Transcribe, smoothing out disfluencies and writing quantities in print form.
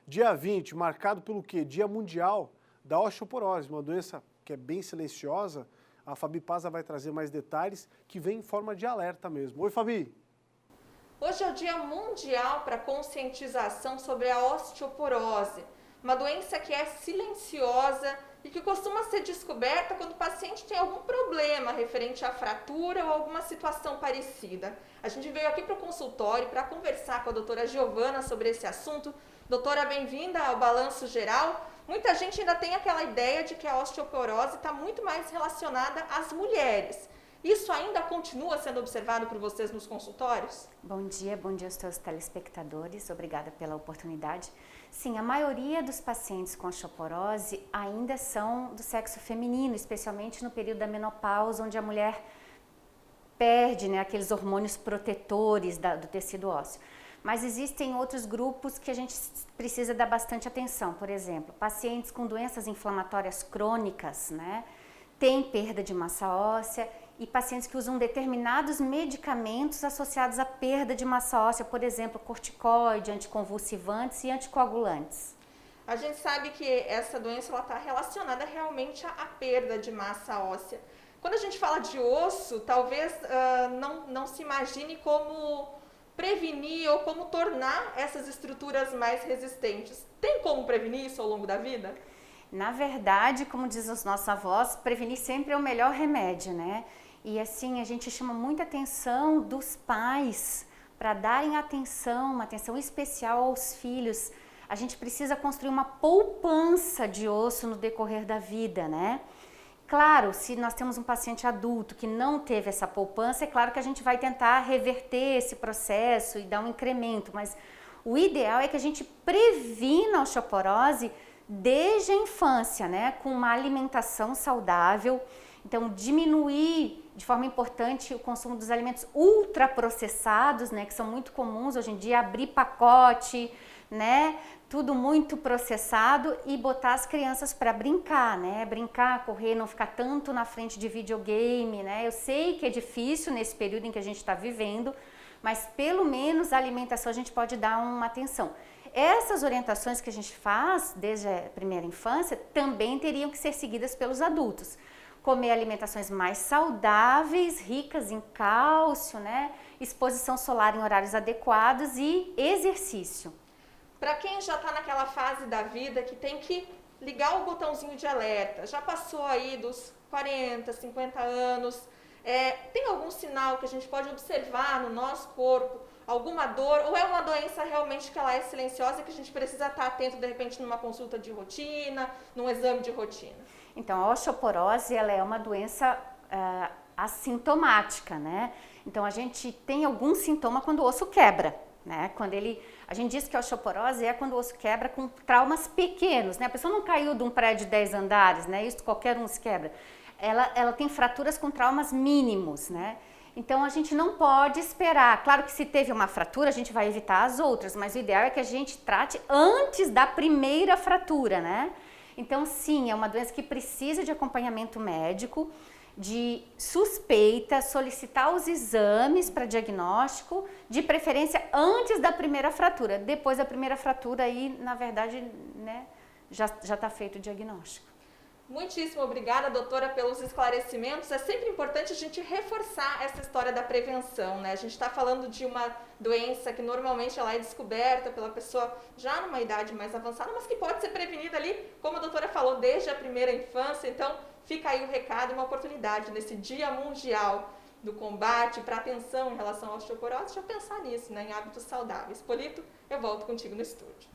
Dia 20, marcado pelo quê? Dia Mundial da Osteoporose, uma doença que é bem silenciosa. A Fabi Paza vai trazer mais detalhes, que vem em forma de alerta mesmo. Oi, Fabi! Hoje é o Dia Mundial para conscientização sobre a osteoporose, uma doença que é silenciosa e que costuma ser descoberta quando o paciente tem algum problema referente à fratura ou alguma situação parecida. A gente veio aqui para o consultório para conversar com a doutora Giovana sobre esse assunto. Doutora, bem-vinda ao Balanço Geral. Muita gente ainda tem aquela ideia de que a osteoporose está muito mais relacionada às mulheres. Isso ainda continua sendo observado por vocês nos consultórios? Bom dia aos teus telespectadores, obrigada pela oportunidade. Sim, a maioria dos pacientes com osteoporose ainda são do sexo feminino, especialmente no período da menopausa, onde a mulher perde, né, aqueles hormônios protetores do tecido ósseo. Mas existem outros grupos que a gente precisa dar bastante atenção, por exemplo, pacientes com doenças inflamatórias crônicas, né, têm perda de massa óssea, e pacientes que usam determinados medicamentos associados à perda de massa óssea, por exemplo, corticoide, anticonvulsivantes e anticoagulantes. A gente sabe que essa doença está relacionada realmente à perda de massa óssea. Quando a gente fala de osso, talvez não se imagine como prevenir ou como tornar essas estruturas mais resistentes. Tem como prevenir isso ao longo da vida? Na verdade, como diz os nossos avós, prevenir sempre é o melhor remédio, né? E assim, a gente chama muita atenção dos pais para darem atenção, uma atenção especial aos filhos. A gente precisa construir uma poupança de osso no decorrer da vida, né? Claro, se nós temos um paciente adulto que não teve essa poupança, é claro que a gente vai tentar reverter esse processo e dar um incremento, mas o ideal é que a gente previna a osteoporose desde a infância, né? Com uma alimentação saudável. Então, diminuir de forma importante o consumo dos alimentos ultraprocessados, né, que são muito comuns hoje em dia, abrir pacote, né, tudo muito processado, e botar as crianças para brincar, né, brincar, correr, não ficar tanto na frente de videogame, né. Eu sei que é difícil nesse período em que a gente está vivendo, mas pelo menos a alimentação a gente pode dar uma atenção. Essas orientações que a gente faz desde a primeira infância também teriam que ser seguidas pelos adultos. Comer alimentações mais saudáveis, ricas em cálcio, né? Exposição solar em horários adequados e exercício. Para quem já está naquela fase da vida que tem que ligar o botãozinho de alerta, já passou aí dos 40, 50 anos, tem algum sinal que a gente pode observar no nosso corpo, alguma dor, ou é uma doença realmente que ela é silenciosa e que a gente precisa estar atento de repente numa consulta de rotina, num exame de rotina? Então, a osteoporose, ela é uma doença assintomática, né? Então, a gente tem algum sintoma quando o osso quebra, né? A gente diz que a osteoporose é quando o osso quebra com traumas pequenos, né? A pessoa não caiu de um prédio de 10 andares, né? Isso qualquer um se quebra. Ela tem fraturas com traumas mínimos, né? Então, a gente não pode esperar. Claro que se teve uma fratura, a gente vai evitar as outras, mas o ideal é que a gente trate antes da primeira fratura, né? Então, sim, é uma doença que precisa de acompanhamento médico, de suspeita, solicitar os exames para diagnóstico, de preferência antes da primeira fratura. Depois da primeira fratura, aí, na verdade, né, já está feito o diagnóstico. Muitíssimo obrigada, doutora, pelos esclarecimentos. É sempre importante a gente reforçar essa história da prevenção, né? A gente está falando de uma doença que normalmente ela é descoberta pela pessoa já numa idade mais avançada, mas que pode ser prevenida ali, como a doutora falou, desde a primeira infância. Então, fica aí o recado e uma oportunidade nesse Dia Mundial do combate para atenção em relação à osteoporose, já pensar nisso, né, em hábitos saudáveis. Polito, eu volto contigo no estúdio.